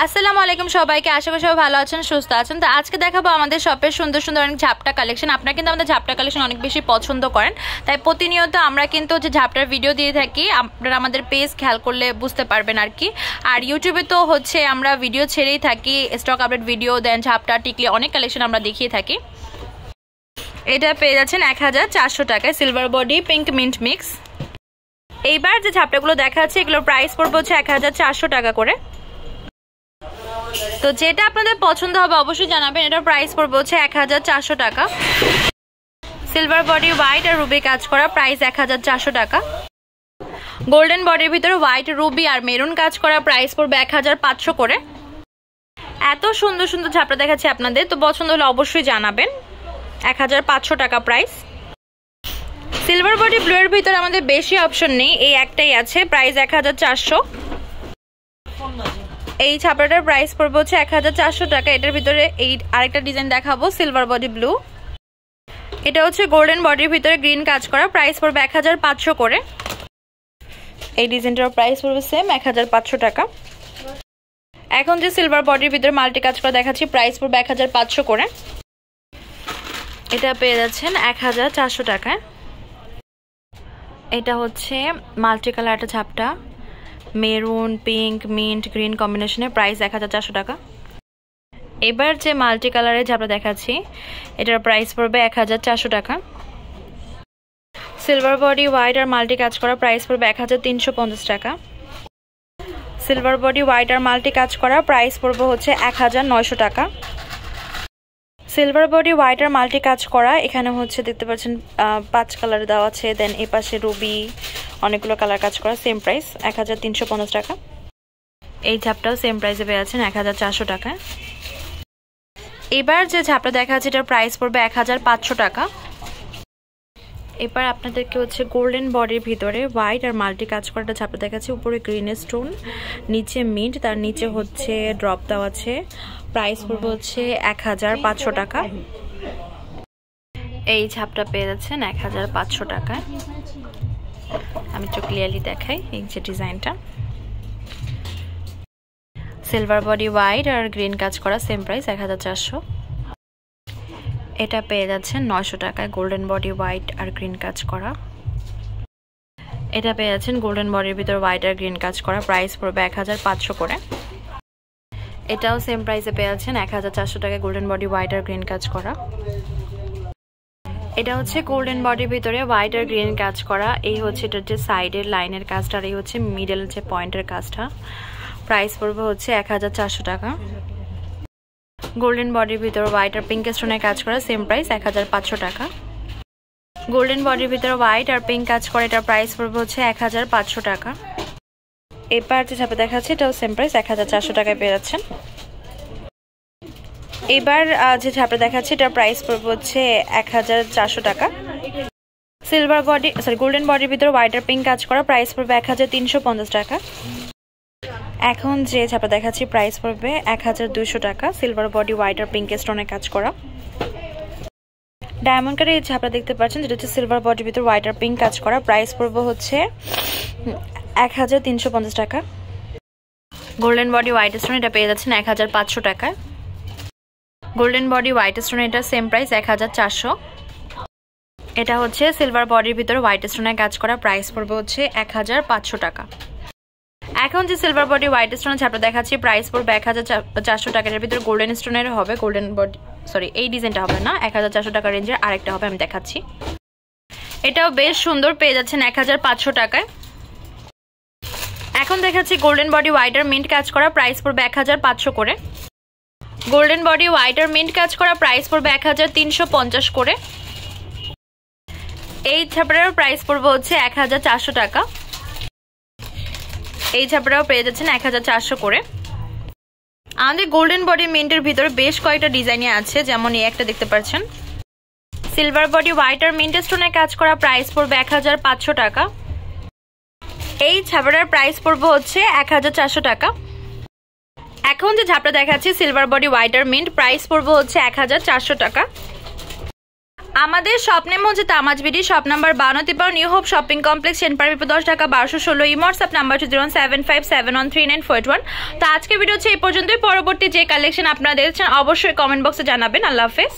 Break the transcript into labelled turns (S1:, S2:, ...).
S1: আসসালামু আলাইকুম সবাইকে, আশা করি সবাই ভালো আছেন, সুস্থ আছেন। তো আজকে দেখাবো আমাদের শপের সুন্দর সুন্দর অনেক ঝাপটা কালেকশন। আপনারা কিন্তু আমাদের ঝাপটা কালেকশন অনেক বেশি পছন্দ করেন, তাই প্রতিনিয়ত আমরা কিন্তু যে ঝাপটার ভিডিও দিয়ে থাকি। আপনারা আমাদের পেজ খেয়াল করলে বুঝতে পারবেন আর কি। আর ইউটিউবে তো হচ্ছে আমরা ভিডিও ছেড়েই থাকি, স্টক আপডেট ভিডিও দেন, ঝাপটা টিকলি অনেক কালেকশন আমরা দেখিয়ে থাকি। এটা পেয়ে যাচ্ছেন 1400 টাকায়, silver body pink mint mix. এইবার যে ঝাপটাগুলো দেখা যাচ্ছে এগুলোর প্রাইস পড়বে হচ্ছে 1400 টাকা করে। তো যেটা আপনাদের পছন্দ হবে অবশ্যই জানাবেন। এটার প্রাইস পড়বে হচ্ছে 1400 টাকা। সিলভার বডি হোয়াইট আর রুবি কাজ করা, প্রাইস 1400 টাকা। গোল্ডেন বডির ভিতরে হোয়াইট রুবি আর মেরুন কাজ করা, প্রাইস পড়বে 1500 করে। এত সুন্দর সুন্দর ঝাপটা দেখাচ্ছি আপনাদের, তো পছন্দ হলে অবশ্যই জানাবেন। 1500 টাকা প্রাইস। সিলভার বডি ব্লু এর ভিতরে আমাদের বেশি অপশন নেই, এই একটাই আছে, প্রাইস 1400। এই ছাপড়াটার প্রাইস পড়বে হচ্ছে 1400 টাকা। এটার ভিতরে এই আরেকটা ডিজাইন দেখাবো, সিলভার বডি ব্লু। এটা হচ্ছে গোল্ডেন বডির ভিতরে গ্রিন কাজ করা, প্রাইস পড়বে 1500 করে। এই ডিজাইনটার প্রাইস পড়বে সেম 1500 টাকা। এখন যে সিলভার বডির ভিতরে মাল্টি কাজ করা দেখাচ্ছি, প্রাইস পড়বে 1500 করে। এটা পেয়ে যাচ্ছেন 1400 টাকায়। এটা হচ্ছে মাল্টি কালার একটা ঝাপটা, মেরুন পিঙ্ক মিন্ট গ্রিন কম্বিনেশনে, প্রাইস 1400 টাকা। এবার যে মাল্টি কালারের ঝাপটা দেখাচ্ছি এটার প্রাইস পড়বে 1400 টাকা। সিলভার বডি হোয়াইট আর মাল্টি কাজ করা, প্রাইস পড়বে 1350 টাকা। সিলভার বডি হোয়াইট আর মাল্টি কাজ করা, প্রাইস পড়বে হচ্ছে 1900 টাকা। সিলভার বডি হোয়াইট আর মাল্টি কাজ করা, এখানে হচ্ছে দেখতে পাচ্ছেন 5 কালার দেওয়া আছে, দেন এই পাশে রুবি অনেকগুলো কালার কাজ করা, সেম প্রাইস 1350 টাকা। এই ঝাপটাও সেম প্রাইসে পেয়ে যাচ্ছেন 1400 টাকায়। এবার যে ঝাপটা দেখা যাচ্ছে এটার প্রাইস পড়বে 1500 টাকা। এবার আপনাদেরকে হচ্ছে গোল্ডেন বডির ভিতরে হোয়াইট আর মাল্টি কাজ করা একটা ঝাপটা দেখাচ্ছে, উপরে গ্রিন স্টোন, নিচে মিন্ট, তার নিচে হচ্ছে ড্রপ দেওয়া আছে, প্রাইস পড়বে হচ্ছে 1500 টাকা। এই ঝাপটা পেয়ে যাচ্ছেন 1500 টাকায়। আমি একটু ক্লিয়ারলি দেখাই এই যে ডিজাইনটা, সিলভার বডি হোয়াইট আর গ্রিন কাজ করা, সেম প্রাইস 1400। এটা পেয়ে যাচ্ছেন 900 টাকায়, গোল্ডেন বডি হোয়াইট আর গ্রিন কাজ করা। এটা পেয়ে যাচ্ছেন গোল্ডেন বডির ভিতর হোয়াইট আর গ্রিন কাজ করা, প্রাইস পড়বে 1500 করে। এটাও সেম প্রাইসে পেয়ে যাচ্ছেন 1400 টাকায়, গোল্ডেন বডি হোয়াইট আর গ্রিন কাজ করা। এটা হচ্ছে গোল্ডেন বডির ভিতরে হোয়াইট আর গ্রিন কাজ করা, এই হচ্ছে এটার যে সাইডের লাইনের কাজটা আর এই হচ্ছে মিডল যে পয়েন্টের কাজটা, প্রাইস পড়বে হচ্ছে 1400 টাকা। গোল্ডেন বডির ভিতরে হোয়াইট আর পিঙ্ক স্টোনের কাজ করা, সেম প্রাইস 1500 টাকা। গোল্ডেন বডির ভিতরে হোয়াইট আর পিঙ্ক কাজ করা, এটার প্রাইস পড়বে হচ্ছে 1500 টাকা। এবার যে ঝাপটা দেখাচ্ছে এটাও সেম প্রাইস 1400 টাকায় পেয়ে যাচ্ছেন। এবার যে ঝাপটা দেখাচ্ছে এটার প্রাইস পড়বে হচ্ছে 1400 টাকা। সিলভার বডি গোল্ডেন বডির ভিতরে হোয়াইট আর পিঙ্ক কাজ করা, প্রাইস পড়বে 1350 টাকা। এখন যে ঝাপটা দেখাচ্ছি প্রাইস পড়বে 1200 টাকা, সিলভার বডি হোয়াইট আর পিঙ্ক স্টোনের কাজ করা। ডায়মন্ড কাটের এই ঝাপটা দেখতে পাচ্ছেন, যেটা হচ্ছে সিলভার বডির ভিতর হোয়াইট আর পিঙ্ক কাজ করা, প্রাইস পড়বে হচ্ছে 1350 টাকা। গোল্ডেন বডি হোয়াইট স্টোন, এটা পেয়ে যাচ্ছেন 1500 টাকায়। গোল্ডেন বডি হোয়াইট স্টোন, এটা সেম প্রাইস 1400। এটা হচ্ছে সিলভার বডির ভিতর হোয়াইট স্টোনের কাজ করা, প্রাইস পড়বে হচ্ছে 1500 টাকা। এখন যে সিলভার বডি হোয়াইট স্টোনের ঝাপটা দেখাচ্ছি প্রাইস পড়বে 1400 টাকা। এর ভিতরে গোল্ডেন স্টোনের হবে, গোল্ডেন বডি এই ডিজাইনটা হবে না, 1400 টাকা রেঞ্জের আরেকটা হবে, আমি দেখাচ্ছি। এটাও বেশ সুন্দর, পেয়ে যাচ্ছেন 1500 টাকায়। এখন দেখাচ্ছি গোল্ডেন বডি হোয়াইট আর মিন্ট কাজ করা, প্রাইস পড়বে 1500 করে। গোল্ডেন বডি হোয়াইট আর মিন্ট কাজ করা, প্রাইস পড়বে 1350 করে। এই ছাপড়ার প্রাইস পড়বে হচ্ছে 1400 টাকা। এই ছাপড়াও পেয়ে যাচ্ছেন 1400 করে। আমাদের গোল্ডেন বডি মিন্টের ভিতরে বেশ কয়েকটা ডিজাইনে আছে, যেমন এই একটা দেখতে পাচ্ছেন, সিলভার বডি হোয়াইট আর মিন্ট স্টোনের কাজ করা, প্রাইস পড়বে 1500 টাকা। এই ছাপড়ার প্রাইস পড়বে হচ্ছে 1400 টাকা। এখন যে ঝাপটা দেখাচ্ছি সিলভার বডি হোয়াইট আর মিন্ট, প্রাইস পড়বে হচ্ছে 1400 টাকা। আমাদের শপ নেম হচ্ছে তামাজ BD, shop number 52 new hope shopping complex, Senpara 10 Dhaka 1216। WhatsApp number 075713941। তো আজকে ভিডিও হচ্ছে এই পর্যন্তই। পরবর্তী যে কালেকশন আপনারা দেখছেন অবশ্যই কমেন্ট বক্সে জানাবেন। আল্লাহ হাফেজ।